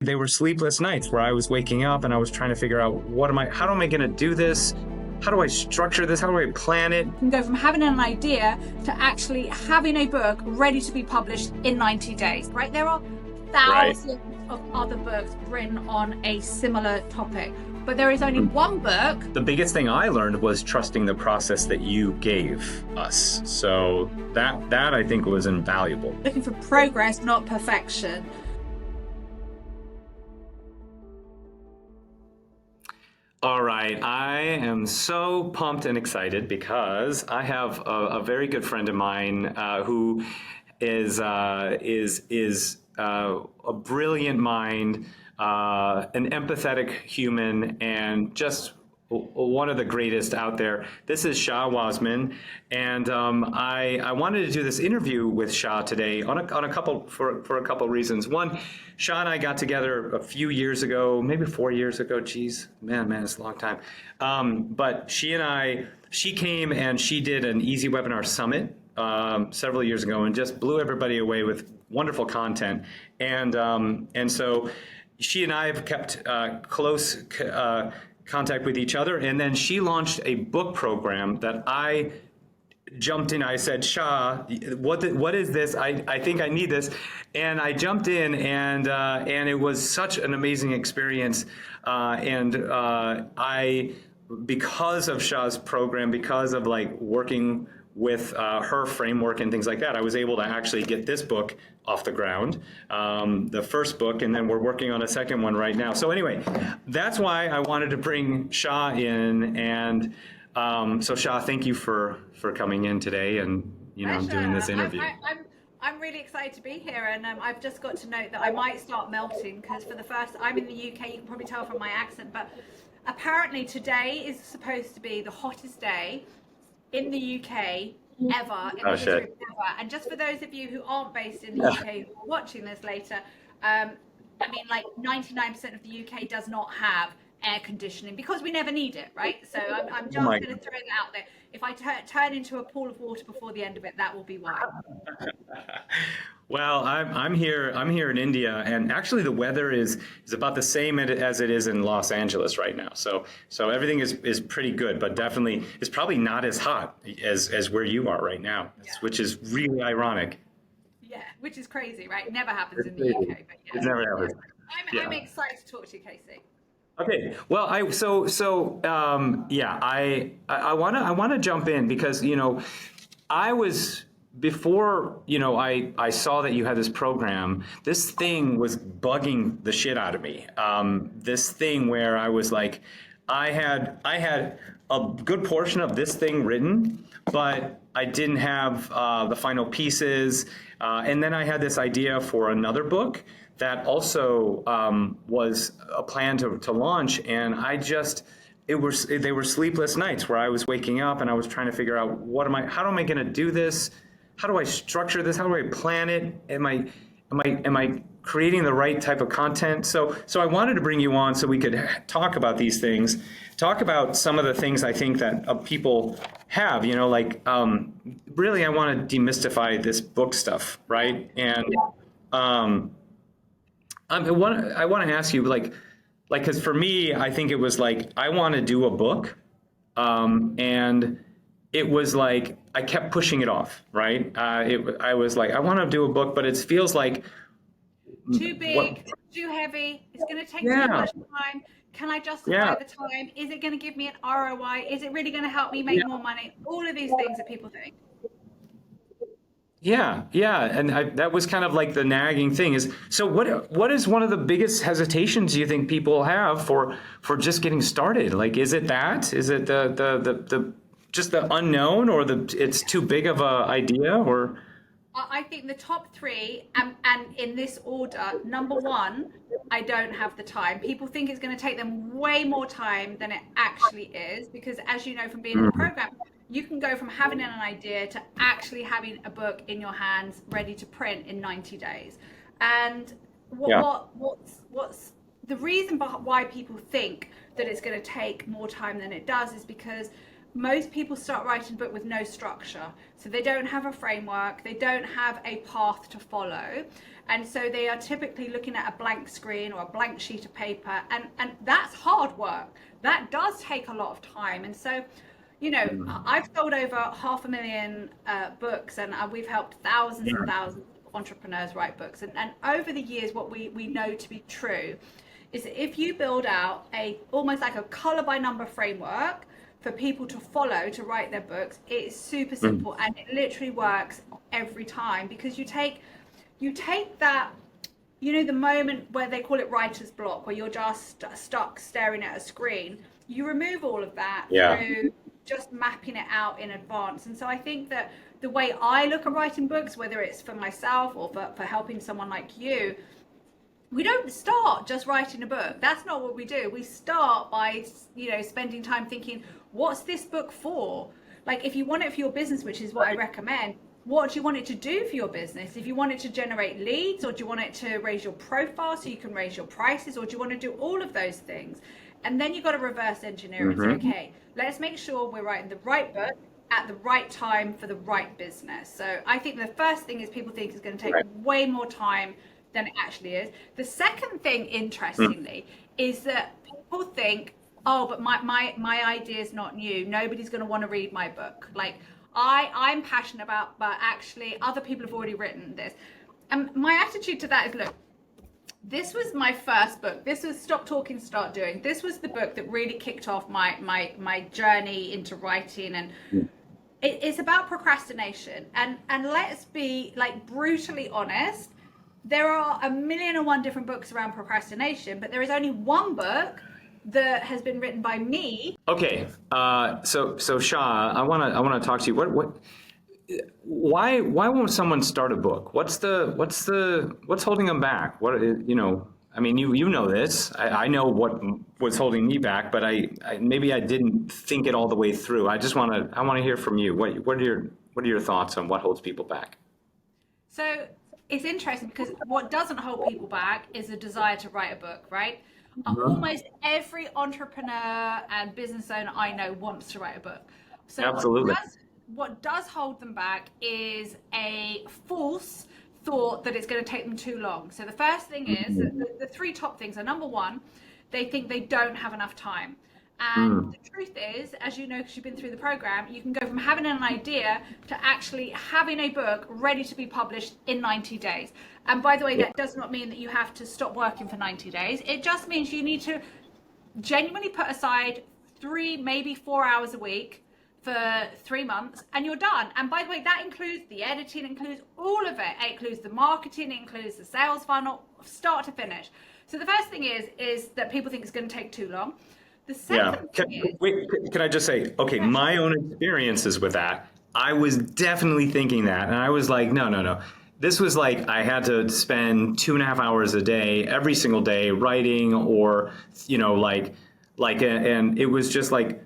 They were sleepless nights where I was waking up and I was trying to figure out how am I going to do this? How do I structure this? How do I plan it? You can go from having an idea to actually having a book ready to be published in 90 days, right? There are thousands of other books written on a similar topic, but there is only one book. The biggest thing I learned was trusting the process that you gave us. So that I think was invaluable. Looking for progress, not perfection. All right, I am so pumped and excited because I have a very good friend of mine who is a brilliant mind, an empathetic human, and just one of the greatest out there. This is Shaa Wasmund, and I wanted to do this interview with Shaa today on a couple for a couple reasons. One, Shaa and I got together a few years ago, maybe 4 years ago. Geez, man, it's a long time. But she came and she did an Easy Webinar Summit several years ago and just blew everybody away with wonderful content. And so she and I have kept close contact with each other. And then she launched a book program that I jumped in. I said, Shaa, what is this? I think I need this. And I jumped in, and it was such an amazing experience. Because of Shaa's program, because of like working with her framework and things like that, I was able to actually get this book off the ground, the first book, and then we're working on a second one right now. So anyway, that's why I wanted to bring Shaa in, and so Shaa, thank you for coming in today and doing this interview. I'm really excited to be here, and I've just got to note that I might start melting because I'm in the UK, you can probably tell from my accent, but apparently today is supposed to be the hottest day in the UK ever, in the history of ever. And just for those of you who aren't based in the UK who are watching this later, like 99% of the UK does not have air conditioning because we never need it, right? So I'm just going to throw that out there. If I turn into a pool of water before the end of it, that will be why. Well, I'm here in India, and actually the weather is about the same as it is in Los Angeles right now. So everything is pretty good, but definitely it's probably not as hot as where you are right now, which is really ironic. Yeah, which is crazy, right? Nenever happens in the UK, but yeah. It never happens. I'm excited to talk to you, Casey. Okay, well, I want to jump in because I was before I saw that you had this program. This thing was bugging the shit out of me. This thing where I was like, I had a good portion of this thing written, but I didn't have the final pieces, and then I had this idea for another book that also was a plan to launch, and they were sleepless nights where I was waking up and I was trying to figure out how am I going to do this? How do I structure this? How do I plan it? Am I creating the right type of content? So I wanted to bring you on so we could talk about these things, talk about some of the things I think that people have, really I want to demystify this book stuff, right? And I want to ask you, because for me, I think it was like, I want to do a book, and it was like, I kept pushing it off, right? I was like, I want to do a book, but it feels like too big, too heavy. It's going to take too much time. Can I justify the time? Is it going to give me an ROI? Is it really going to help me make more money? All of these things that people think. Yeah, and that was kind of like the nagging thing is. So what is one of the biggest hesitations you think people have for just getting started? Like, is it that? Is it the just the unknown, or it's too big of a idea, or? I think the top three, and in this order, number one, I don't have the time. People think it's going to take them way more time than it actually is, because as you know from being in the program, you can go from having an idea to actually having a book in your hands ready to print in 90 days. And what's the reason why people think that it's going to take more time than it does is because most people start writing a book with no structure. So they don't have a framework, they don't have a path to follow. And so they are typically looking at a blank screen or a blank sheet of paper, and that's hard work. That does take a lot of time. And so, you know, I've sold over 500,000 books, and we've helped thousands and thousands of entrepreneurs write books. And over the years, what we know to be true is that if you build out almost like a color by number framework for people to follow to write their books, it's super simple, and it literally works every time, because you take that, you know, the moment where they call it writer's block, where you're just stuck staring at a screen, you remove all of that through just mapping it out in advance. And so I think that the way I look at writing books, whether it's for myself or for helping someone like you, we don't start just writing a book. That's not what we do. We start by, you know, spending time thinking, what's this book for? Like, if you want it for your business, which is what I recommend, what do you want it to do for your business? If you want it to generate leads, or do you want it to raise your profile so you can raise your prices, or do you want to do all of those things? And then you've got to reverse engineer it. So, okay, let's make sure we're writing the right book at the right time for the right business. So I think the first thing is people think it's going to take way more time than it actually is. The second thing, interestingly, is that people think, oh, but my idea is not new. Nobody's going to want to read my book. Like, I'm passionate about, but actually other people have already written this. And my attitude to that is, look, this was my first book. This was Stop Talking, Start Doing. This was the book that really kicked off my journey into writing. And it's about procrastination. And let's be like brutally honest. There are 1,000,001 different books around procrastination, but there is only one book that has been written by me. Okay, so Shaa, I want to talk to you. Why won't someone start a book? What's holding them back? What, you know? I mean, you know this. I know what was holding me back, but maybe I didn't think it all the way through. I want to hear from you. What are your thoughts on what holds people back? So it's interesting, because what doesn't hold people back is a desire to write a book, right? Almost every entrepreneur and business owner I know wants to write a book. So absolutely. What does hold them back is a false thought that it's going to take them too long. So the first thing is the three top things are: number one, they think they don't have enough time. And the truth is, as you know, because you've been through the program, you can go from having an idea to actually having a book ready to be published in 90 days. And by the way, that does not mean that you have to stop working for 90 days. It just means you need to genuinely put aside 3, maybe 4 hours a week for 3 months, and you're done. And by the way, that includes the editing, includes all of it. It includes the marketing, it includes the sales funnel, start to finish. So the first thing is that people think it's going to take too long. The second thing is, can I just say, okay, my own experiences with that, I was definitely thinking that, and I was like, no. This was like I had to spend 2.5 hours a day, every single day, writing, or, you know, and it was just like,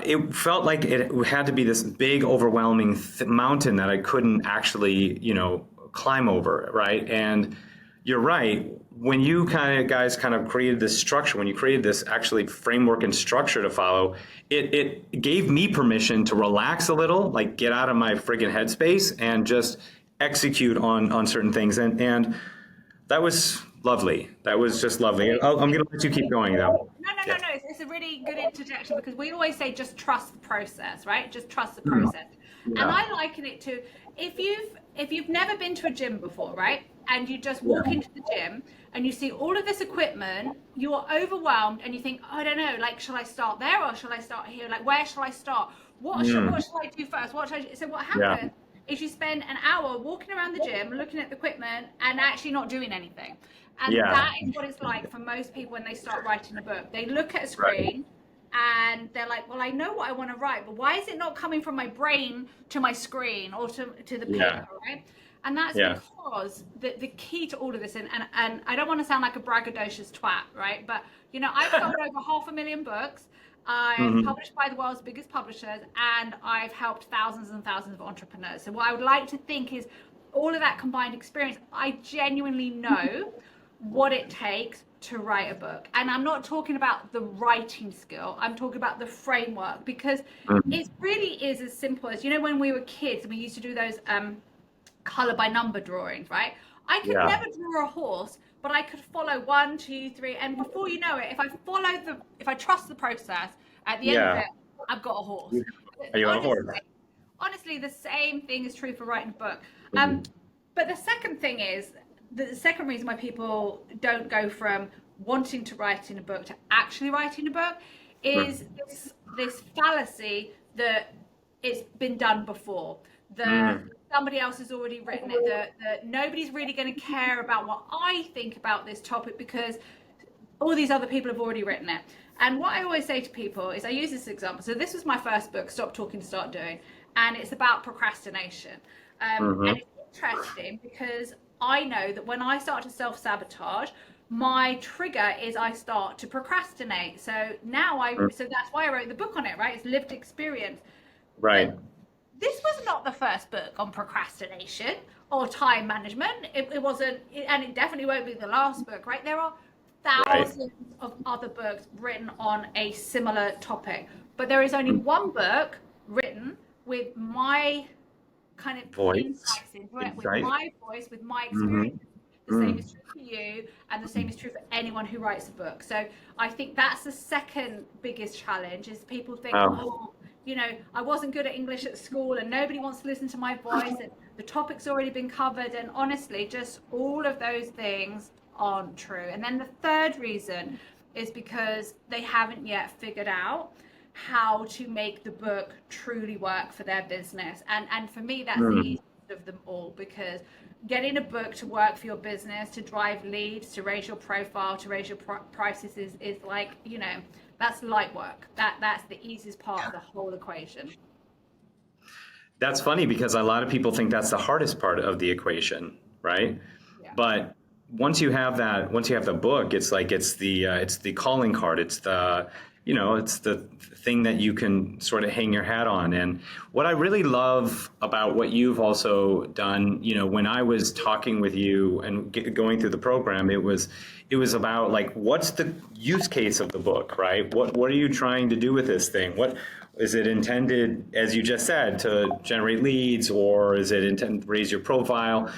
it felt like it had to be this big, overwhelming mountain that I couldn't actually, you know, climb over, right? And you're right. When you guys created this structure, when you created this actually framework and structure to follow, it gave me permission to relax a little, like get out of my friggin' headspace and just execute on certain things. And that was lovely. That was just lovely. I'm going to let you keep going though. No. It's a really good interjection, because we always say just trust the process, right? Just trust the process. Yeah. And I liken it to, if you've never been to a gym before, right? And you just walk into the gym and you see all of this equipment, you are overwhelmed and you think, oh, I don't know, like, shall I start there or shall I start here? Like, where shall I start? What shall I do first? So what happens is you spend an hour walking around the gym, looking at the equipment and actually not doing anything. And that is what it's like for most people when they start writing a book. They look at a screen and they're like, well, I know what I want to write, but why is it not coming from my brain to my screen or to the paper, right? And that's because the key to all of this, and I don't want to sound like a braggadocious twat, right? But, you know, I've sold over 500,000 books. I'm published by the world's biggest publishers, and I've helped thousands and thousands of entrepreneurs. So what I would like to think is all of that combined experience, I genuinely know what it takes to write a book. And I'm not talking about the writing skill, I'm talking about the framework, because it really is as simple as, you know, when we were kids and we used to do those color by number drawings, right? I could Yeah. never draw a horse, but I could follow 1, 2, 3, and before you know it, if I trust the process, at the end of Yeah. it, I've got a horse. Are you on a Honestly, horse? honestly, the same thing is true for writing a book. Mhm. But the second thing is, the second reason why people don't go from wanting to write in a book to actually writing a book is this fallacy that it's been done before, that Mm. somebody else has already written it, that nobody's really going to care about what I think about this topic because all these other people have already written it. And what I always say to people is, I use this example. So this was my first book, Stop Talking, Start Doing, and it's about procrastination. And Mhm. it's interesting because I know that when I start to self-sabotage, my trigger is I start to procrastinate. So so that's why I wrote the book on it, right? It's lived experience. But Right. this was not the first book on procrastination or time management. It wasn't, and it definitely won't be the last book, right? There are Right. thousands of other books written on a similar topic, but there is only Mm. one book written with my kind of Voice. insights into it, with Insight. my voice, with my experience. Mhm. The same is Mm. true for you, and the same is true for anyone who writes a book. So I think that's the second biggest challenge is people think, Wow. oh, I wasn't good at English at school and nobody wants to listen to my voice and the topic's already been covered. And honestly, just all of those things aren't true. And then the third reason is because they haven't yet figured out how to make the book truly work for their business. And for me, that's the Mm. easiest of them all, because getting a book to work for your business, to drive leads, to raise your profile, to raise your prices is like, that's light work. That's the easiest part of the whole equation. That's funny because a lot of people think that's the hardest part of the equation, right? Yeah. But once you have the book, it's the calling card. It's the thing that you can sort of hang your hat on. And what I really love about what you've also done, when I was talking with you and going through the program, it was about like, what's the use case of the book, right? What are you trying to do with this thing? What is it intended, as you just said, to generate leads, or is it intended to raise your profile?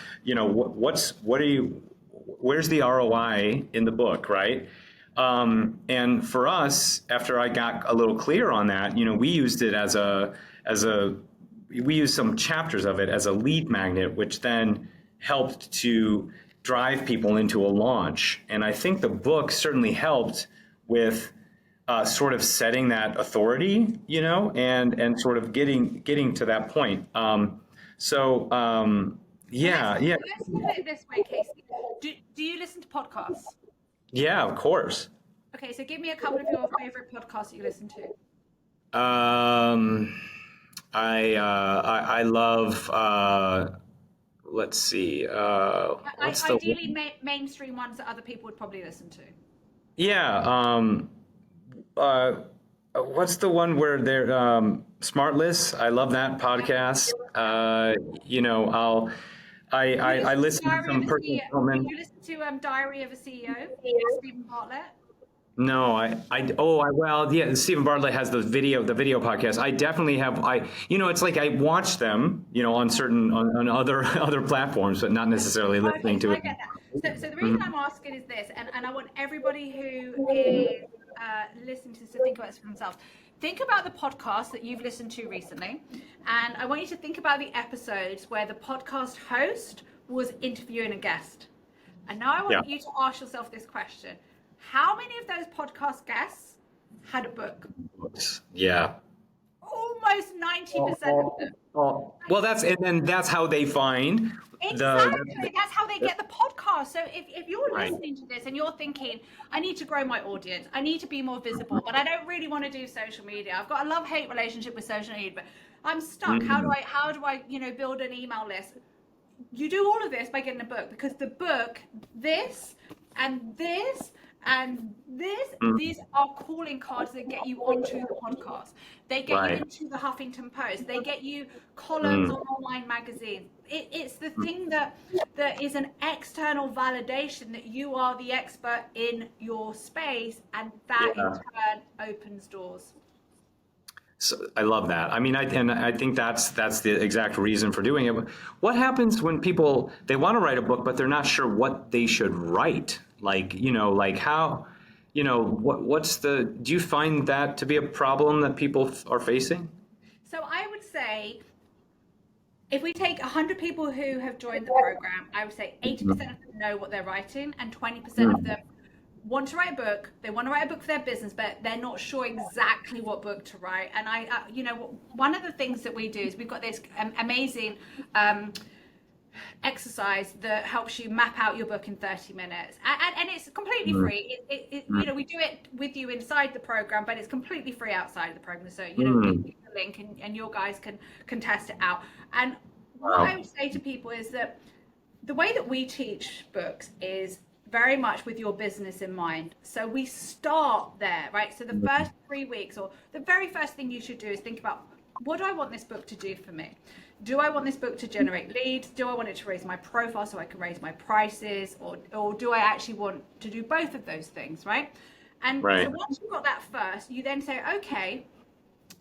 Where's the ROI in the book, right? And for us, after I got a little clear on that, we used it we used some chapters of it as a lead magnet, which then helped to drive people into a launch. And I think the book certainly helped with sort of setting that authority, and sort of getting to that point. So So let's yeah, yeah, let's look at it this way, Casey. Do you listen to podcasts? yeah, of course. Okay, so give me a couple of your favorite podcasts that you listen to. Um, I love. Let's see. What's the Ideally, mainstream ones that other people would probably listen to. Yeah. Uh, what's the one where they're Smartless? I love that podcast. I listen to some personal Do development. you listen to Diary of a CEO with Stephen Bartlett? No, well, yeah, Stephen Bartlett has the video podcast. I definitely have, it's like I watch them, on other, other platforms, but not necessarily Okay, listening so to I it. get that. So the reason Mhm. I'm asking is this, and I want everybody who is listening to this to think about this for themselves. Think about the podcast that you've listened to recently, and I want you to think about the episodes where the podcast host was interviewing a guest. And now I Yeah. want you to ask yourself this question. How many of those podcast guests had a book? Yeah. Almost 90% of them. Well, and then that's how they find Exactly. That's how they get the podcast. So if you're right. listening to this and you're thinking, I need to grow my audience, I need to be more visible, but I don't really want to do social media. I've got a love-hate relationship with social media, but I'm stuck. Mhm. How do I, build an email list? You do all of this by getting a book, because the book, this and this and this, Mhm. these are calling cards that get you onto the podcast. They get you Right. into the Huffington Post. They get you columns Mm. on online magazines. It's the thing that is an external validation that you are the expert in your space, and that in Yeah. turn opens doors. So I love that. I mean, and I think that's the exact reason for doing it. What happens when people they want to write a book, but they're not sure what they should write? Like, like how, what's the? Do you find that to be a problem that people are facing? So I would say if we take 100 people who have joined the program, I would say 80% of them know what they're writing, and 20% of them want to write a book. They want to write a book for their business, but they're not sure exactly what book to write. And one of the things that we do is we've got this amazing exercise that helps you map out your book in 30 minutes, and it's completely free. We do it with you inside the program, but it's completely free outside of the program. So give the link, and your guys can test it out. And what I would say to people is that the way that we teach books is very much with your business in mind. So we start there, right? So the first 3 weeks, or the very first thing you should do is think about, what do I want this book to do for me? Do I want this book to generate leads? Do I want it to raise my profile so I can raise my prices? Or do I actually want to do both of those things, right? And so once you've got that first, you then say, okay,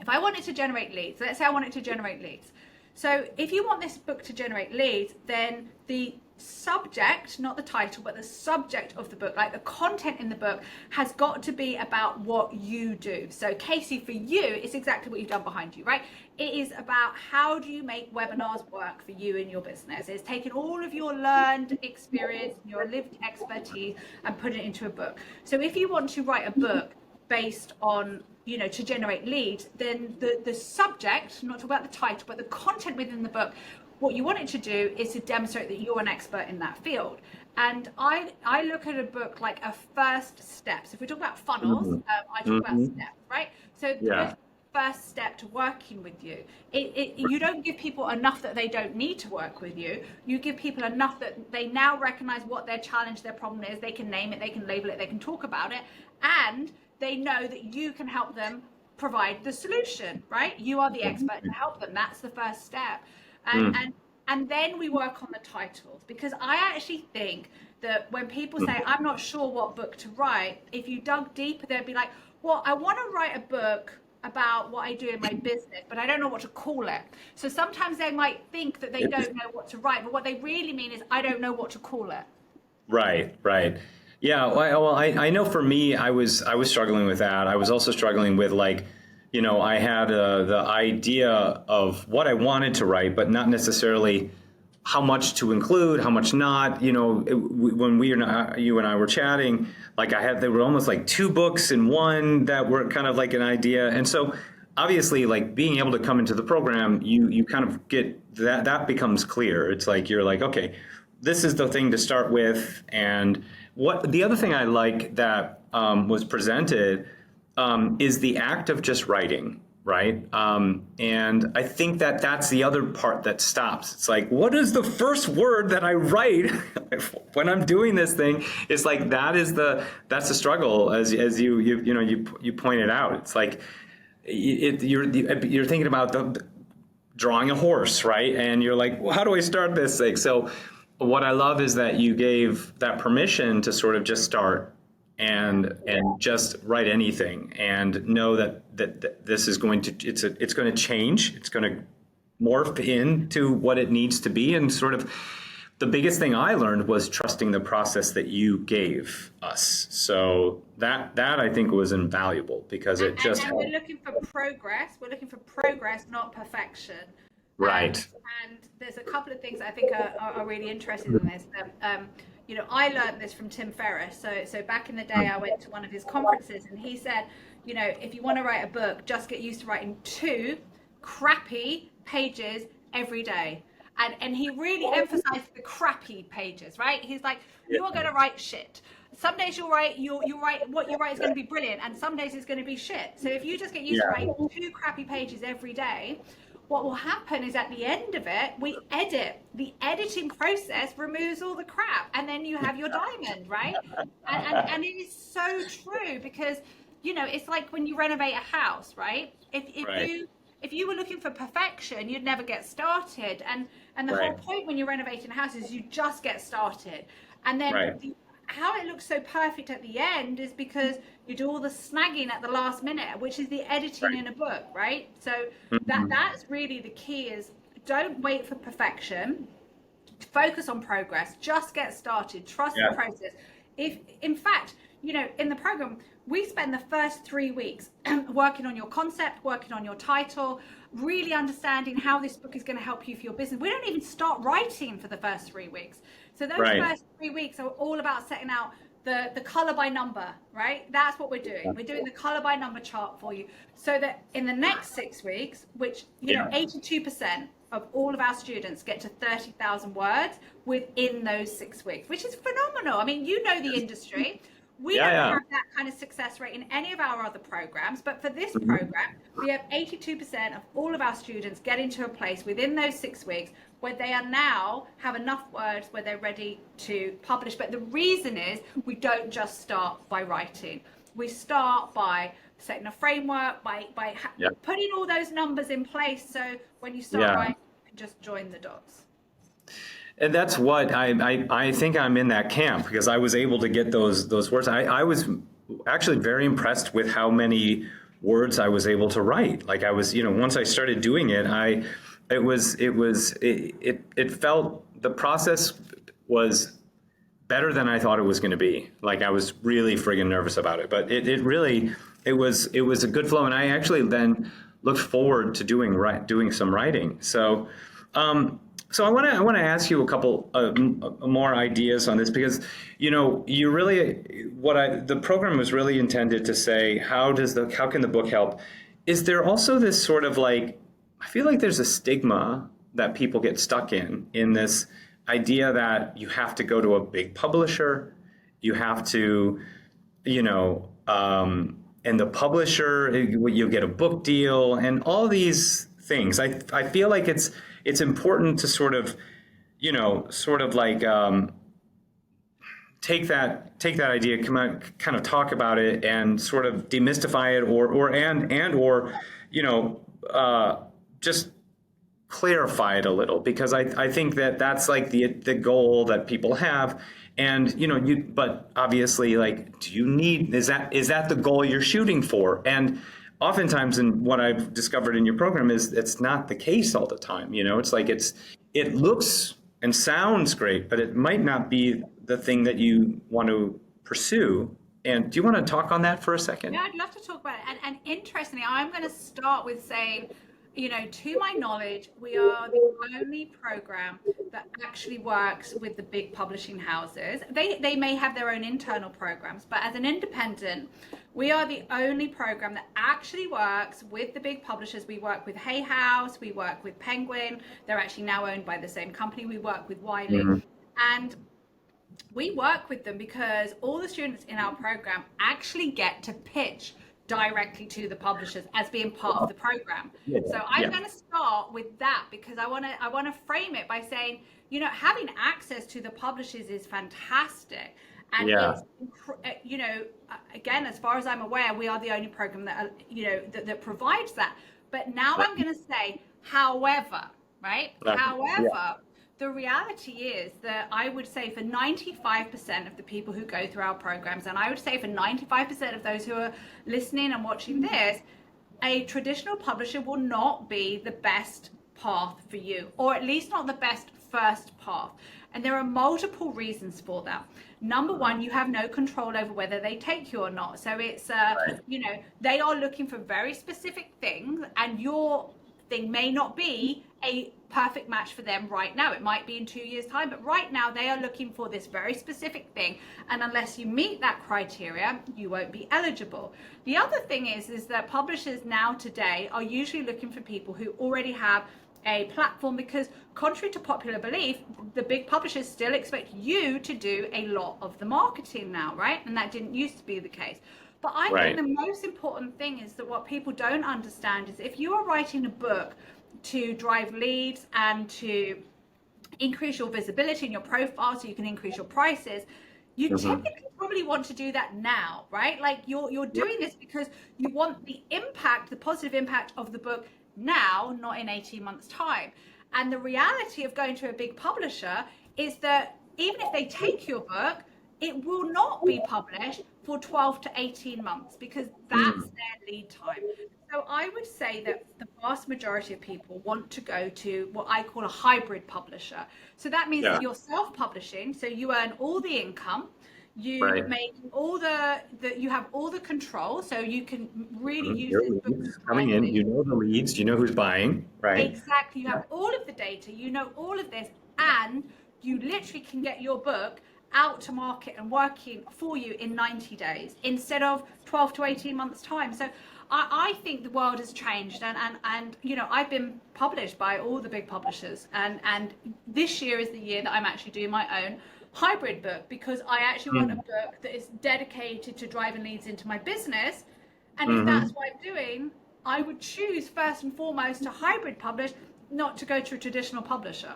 if I want it to generate leads, let's say I want it to generate leads. So if you want this book to generate leads, then the subject, not the title, but the subject of the book, like the content in the book, has got to be about what you do. So Casey, for you, it's exactly what you've done behind you, right? It is about how do you make webinars work for you in your business. It's taking all of your learned experience, your lived expertise, and put it into a book. So if you want to write a book based on, to generate leads, then the subject, not talk about the title, but the content within the book, what you want it to do is to demonstrate that you're an expert in that field. And I look at a book like a first step. So if we talk about funnels, I talk about steps, right? So the first step to working with you, you don't give people enough that they don't need to work with you. You give people enough that they now recognize what their challenge, their problem is. They can name it, they can label it, they can talk about it, and they know that you can help them provide the solution, right? You are the expert to help them. That's the first step. And then we work on the titles, because I actually think that when people say, I'm not sure what book to write, if you dug deeper, they'd be like, well, I want to write a book about what I do in my business, but I don't know what to call it. So sometimes they might think that they don't know what to write, but what they really mean is, I don't know what to call it. Right. Yeah, well, I know for me, I was struggling with that. I was also struggling with I had the idea of what I wanted to write, but not necessarily how much to include, how much not. When you and I were chatting, there were almost like two books in one that were kind of like an idea. And so obviously, like being able to come into the program, you kind of get that becomes clear. It's like, you're like, okay, this is the thing to start with. And what the other thing I like that was presented is the act of just writing, right? And I think that's the other part that stops. It's like, what is the first word that I write when I'm doing this thing? It's like that's the struggle, as you pointed out. It's like you're thinking about drawing a horse, right? And you're like, well, how do I start this thing? So what I love is that you gave that permission to sort of just start and just write anything, and know that this is going to it's going to change. It's going to morph into what it needs to be. And sort of the biggest thing I learned was trusting the process that you gave us. So that I think was invaluable, because it just and we're looking for progress. We're looking for progress, not perfection. Right. And there's a couple of things I think are really interesting in this. I learned this from Tim Ferriss. So back in the day, I went to one of his conferences, and he said, if you want to write a book, just get used to writing 2 crappy pages every day. And he really emphasized the crappy pages, right? He's like, you're going to write shit. Some days you'll write what you write is going to be brilliant, and some days it's going to be shit. So if you just get used to writing 2 crappy pages every day, what will happen is at the end of it, we edit. The editing process removes all the crap, and then you have your diamond, right? And it is so true, because, it's like when you renovate a house, right? If you were looking for perfection, you'd never get started. And the whole point when you're renovating a house is you just get started. And then how it looks so perfect at the end is because you do all the snagging at the last minute, which is the editing in a book, right? So that's really the key, is don't wait for perfection. Focus on progress. Just get started. Trust the process. If, in fact, in the program, we spend the first 3 weeks working on your concept, working on your title, really understanding how this book is going to help you for your business. We don't even start writing for the first 3 weeks. So those first 3 weeks are all about setting out the color by number, right? That's what we're doing. We're doing the color by number chart for you, so that in the next 6 weeks, which 82% of all of our students get to 30,000 words within those 6 weeks, which is phenomenal. I mean, the industry. We don't have that kind of success rate in any of our other programs, but for this program, we have 82% of all of our students getting to a place within those 6 weeks where they are now have enough words where they're ready to publish. But the reason is we don't just start by writing. We start by setting a framework, by putting all those numbers in place. So when you start writing, you can just join the dots. And that's what I think I'm in that camp, because I was able to get those words. I was actually very impressed with how many words I was able to write. Like I was, once I started doing it, it felt, the process was better than I thought it was going to be. Like I was really friggin' nervous about it, but it was a good flow. And I actually then looked forward to doing some writing. So I want to ask you a couple more ideas on this, because you really, the program was really intended to say, how can the book help? Is there also this sort of like, I feel like there's a stigma that people get stuck in this idea that you have to go to a big publisher, you have to, and the publisher, you'll get a book deal and all these things. I feel like it's important to sort of like take that idea, kind of talk about it and sort of demystify it, or just clarify it a little, because I think that's like the goal that people have. And but obviously, like, do you need, is that the goal you're shooting for? And oftentimes, in what I've discovered in your program, is it's not the case all the time. It's like it looks and sounds great, but it might not be the thing that you want to pursue. And do you want to talk on that for a second? Yeah, I'd love to talk about it. And interestingly, I'm going to start with saying, to my knowledge, we are the only program that actually works with the big publishing houses. They may have their own internal programs, but as an independent, we are the only program that actually works with the big publishers. We work with Hay House, we work with Penguin. They're actually now owned by the same company. We work with Wiley. And we work with them because all the students in our program actually get to pitch directly to the publishers as being part of the program. So I'm going to start with that, because I want to frame it by saying, having access to the publishers is fantastic. And it's, again, as far as I'm aware, we are the only program that that provides that. But now I'm going to say, however, right? However, the reality is that I would say for 95% of the people who go through our programs, and I would say for 95% of those who are listening and watching this, a traditional publisher will not be the best path for you, or at least not the best first path. And there are multiple reasons for that. Number one, you have no control over whether they take you or not. So it's, they are looking for very specific things, and your thing may not be a perfect match for them right now. It might be in 2 years' time, but right now they are looking for this very specific thing. And unless you meet that criteria, you won't be eligible. The other thing is that publishers now today are usually looking for people who already have a platform, because contrary to popular belief, the big publishers still expect you to do a lot of the marketing now, right? And that didn't used to be the case. But I think the most important thing is that what people don't understand is, if you are writing a book to drive leads and to increase your visibility in your profile so you can increase your prices, you typically probably want to do that now, right? Like you're doing this because you want the impact, the positive impact of the book now, not in 18 months' time. And the reality of going to a big publisher is that even if they take your book, it will not be published for 12 to 18 months because that's Mm. their lead time. So I would say that the vast majority of people want to go to what I call a hybrid publisher. So that means Yeah. that you're self-publishing, so you earn all the income, you Right. make all the you have all the control, so you can really Mhm. use Your this book leads to coming drive in, things. you know the leads, you know who's buying, right? Exactly. You have all of the data, you know all of this, and you literally can get your book out to market and working for you in 90 days instead of 12 to 18 months time. So I think the world has changed, and you know, I've been published by all the big publishers, and this year is the year that I'm actually doing my own hybrid book because I actually want a Mm. book that is dedicated to driving leads into my business. And if that's Hmm. what I'm doing, I would choose first and foremost to hybrid publish, not to go to a traditional publisher.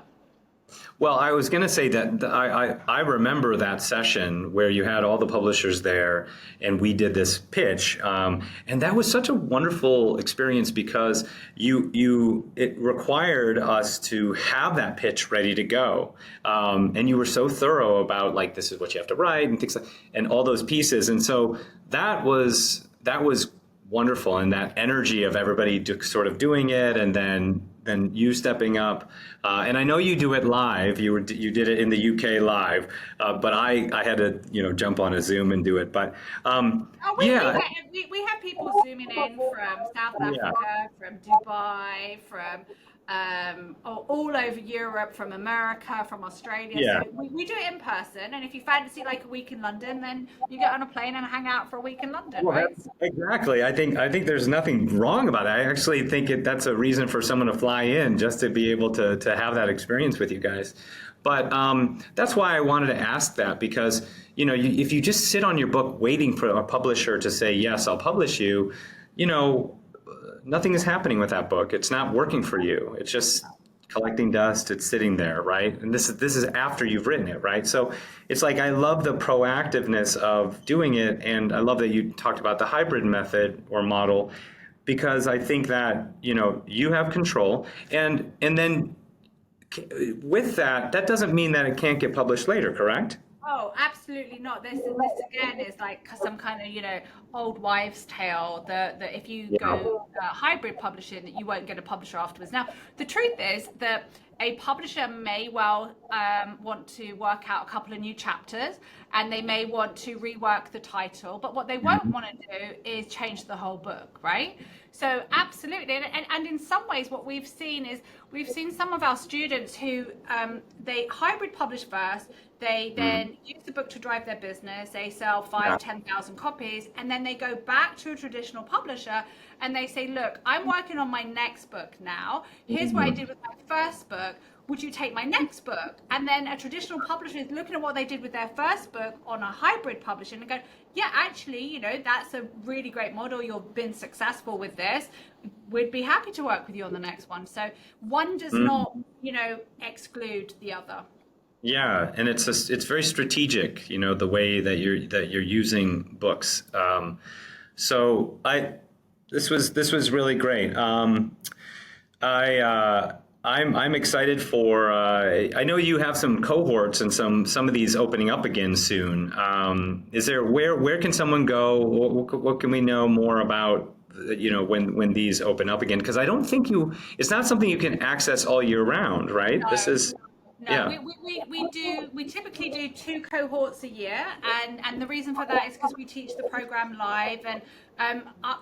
Well, I was going to say that I remember that session where you had all the publishers there and we did this pitch. And that was such a wonderful experience because it required us to have that pitch ready to go. And you were so thorough about like, this is what you have to write and things like, and all those pieces. And so that was wonderful, and that energy of everybody sort of doing it, and then you stepping up. And I know you do it live. You did it in the UK live, but I had to jump on a Zoom and do it. But Oh, yeah, we have people zooming in from South yeah, Africa, from Dubai, from all over Europe, from America, from Australia. yeah. So we do it in person. And if you fancy like a week in London, then you get on a plane and hang out for a week in London, Well, right? that's exactly. I think there's nothing wrong about that. I actually think that's a reason for someone to fly in just to be able to have that experience with you guys. But that's why I wanted to ask that because if you just sit on your book waiting for a publisher to say yes, I'll publish you, you know, nothing is happening with that book. It's not working for you. It's just collecting dust. It's sitting there, right? And this is after you've written it, right? So it's like I love the proactiveness of doing it, and I love that you talked about the hybrid method or model because I think that you have control, and then with that, that doesn't mean that it can't get published later, correct? Oh, absolutely not. This again is like some kind of, old wives' tale that if you Yeah. go hybrid publishing, that you won't get a publisher afterwards. Now, the truth is that a publisher may well want to work out a couple of new chapters and they may want to rework the title, but what they won't Mhm. want to do is change the whole book, right? So absolutely, and in some ways what we've seen is we've seen some of our students who they hybrid publish first, they Mhm. then use the book to drive their business, they sell Yeah. 10,000 copies, and then they go back to a traditional publisher and they say, look, I'm working on my next book now. Here's what I Mhm. did with my first book. Would you take my next book? And then a traditional publisher is looking at what they did with their first book on a hybrid publishing and go, yeah, actually, that's a really great model. You've been successful with this. We'd be happy to work with you on the next one. So one does Mhm. not, exclude the other. Yeah, and it's very strategic, the way that you're using books. So this was really great. I'm excited for. I know you have some cohorts and some of these opening up again soon. Is there where can someone go? What can we know more about? When these open up again? Because I don't think it's not something you can access all year round, right? This No. is, No, yeah. we typically do 2 cohorts a year, and the reason for that is because we teach the program live, and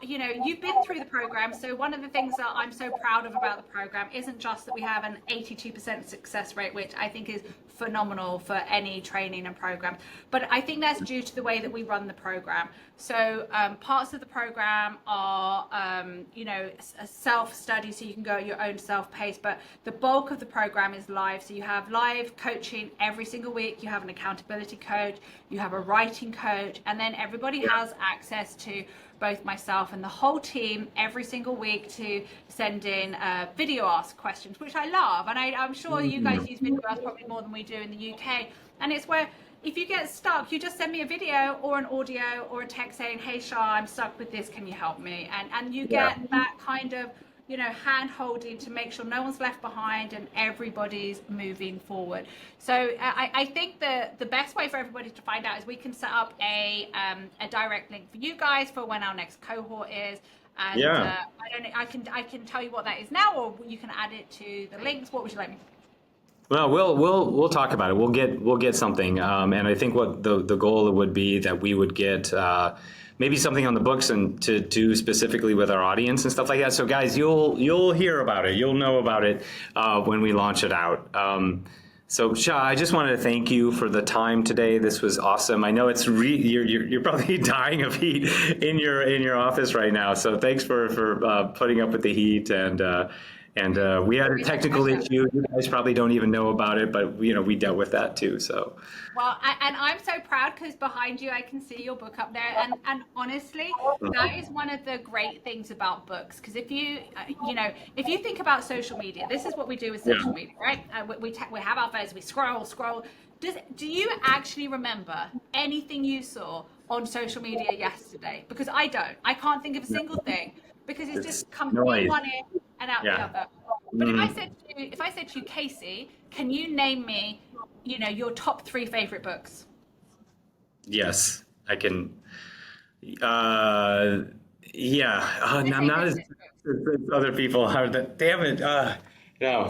you've been through the program, so one of the things that I'm so proud of about the program isn't just that we have an 82% success rate, which I think is phenomenal for any training and program, but I think that's due to the way that we run the program. So parts of the program are a self-study, so you can go at your own self-pace, but the bulk of the program is live. So you have live coaching every single week, you have an accountability coach, you have a writing coach, and then everybody has access to both myself and the whole team every single week to send in video ask questions, which I love. And I'm sure you guys use video ask probably more than we do in the UK. And it's where if you get stuck, you just send me a video or an audio or a text saying, hey, Shaa, I'm stuck with this. Can you help me? And you Yeah. get that kind of hand holding to make sure no one's left behind and everybody's moving forward. So I think the best way for everybody to find out is we can set up a direct link for you guys for when our next cohort is. And Yeah. I can tell you what that is now, or you can add it to the links. What would you like me to do? Well, we'll talk about it. We'll get something, and I think what the goal would be that we would get maybe something on the books and to do specifically with our audience and stuff like that. So, guys, you'll hear about it. You'll know about it when we launch it out. So, Shaa, I just wanted to thank you for the time today. This was awesome. I know you're probably dying of heat in your office right now. So, thanks for putting up with the heat and we had a technical issue. You guys probably don't even know about it, but we dealt with that too. So, well, and I'm so proud because behind you I can see your book up there, and honestly, that is one of the great things about books. Because if you think about social media, this is what we do with social media, right? We have our phones, we scroll. Do you actually remember anything you saw on social media yesterday? Because I don't. I can't think of a single thing because it's just come in one ear and out the other. But if I said to you, Casey, can you name me, your top 3 favorite books? Yes, I can. Yeah, I'm not as other people are. Damn it. No.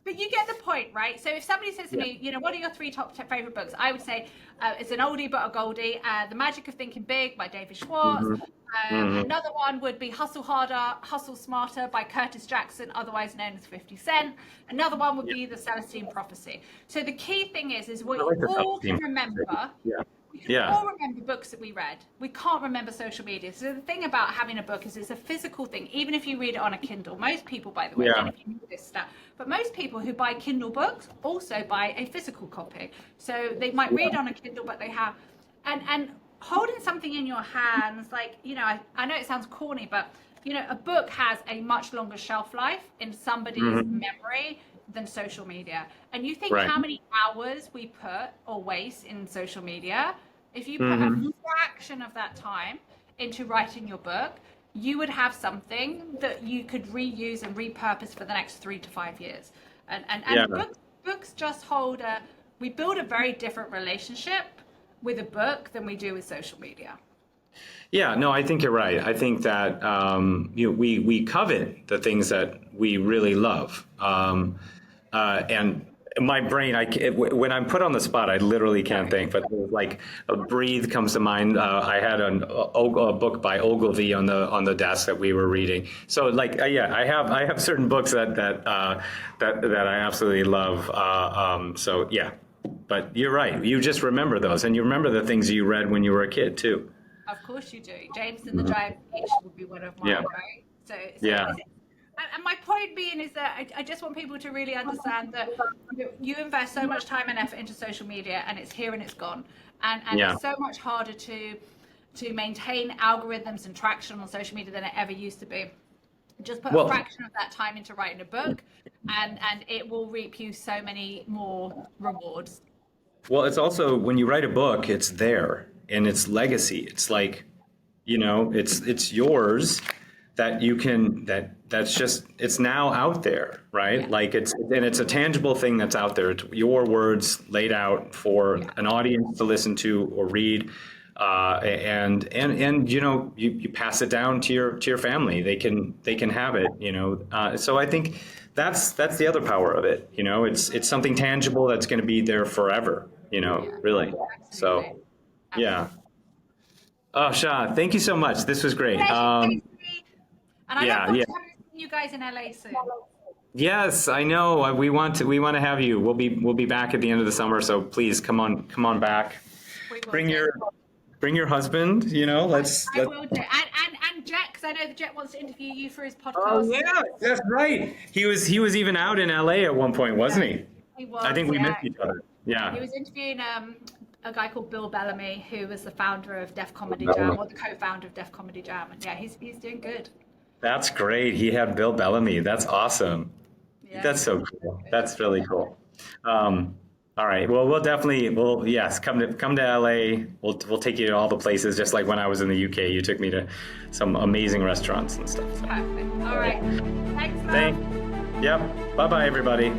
But you get the point, right? So if somebody says to me, what are your 3 top favorite books? I would say it's an oldie but a goldie. The Magic of Thinking Big by David Schwartz. Another one would be Hustle Harder, Hustle Smarter by Curtis Jackson, otherwise known as 50 Cent. Another one would be The Celestine Prophecy. So the key thing is we all can remember. We can all remember books that we read. We can't remember social media. So the thing about having a book is it's a physical thing, even if you read it on a Kindle. Most people, by the way, don't know if you knew this stat, but most people who buy Kindle books also buy a physical copy. So they might read on a Kindle, but they have, and holding something in your hands, like, I know it sounds corny, but, a book has a much longer shelf life in somebody's memory than social media. And you think how many hours we put or waste in social media? If you put a fraction of that time into writing your book, you would have something that you could reuse and repurpose for the next 3 to 5 years. And books just we build a very different relationship with a book than we do with social media. Yeah, no, I think you're right. I think that we covet the things that we really love, and my brain, when I'm put on the spot, I literally can't think. But like Breathe comes to mind. I had a book by Ogilvy on the desk that we were reading. So like, I have certain books that I absolutely love. So yeah. But you're right. You just remember those, and you remember the things you read when you were a kid too. Of course you do. James and the Giant Peach would be one of mine, right? So and my point being is that I just want people to really understand that you invest so much time and effort into social media, and it's here and it's gone, and it's so much harder to maintain algorithms and traction on social media than it ever used to be. Just put a fraction of that time into writing a book, and it will reap you so many more rewards. Well, it's also when you write a book, it's there and it's legacy. It's like, it's yours that you can that's just it's now out there, right? Like it's a tangible thing that's out there. It's your words laid out for an audience to listen to or read. And you pass it down to your family. They can have it. So I think that's the other power of it. It's something tangible that's going to be there forever. Really. So, yeah. Oh, Shaa, thank you so much. This was great. And I look forward to coming to see you guys in LA soon. Yes, I know. We want to have you. We'll be back at the end of the summer. So please come on back. Bring your husband, let's. I will do. And Jet, because I know that Jet wants to interview you for his podcast. Oh yeah, that's right. He was even out in LA at one point, wasn't he? He was. I think we missed each other. Yeah. He was interviewing a guy called Bill Bellamy, who was the founder of Def Comedy Jam, or the co-founder of Def Comedy Jam, and he's doing good. That's great. He had Bill Bellamy. That's awesome. Yeah. That's so cool. That's really cool. All right. Well, yes, come to LA. We'll take you to all the places, just like when I was in the UK. You took me to some amazing restaurants and stuff. So. Perfect. All right. Thanks, love. Thank. Yep. Bye bye, everybody.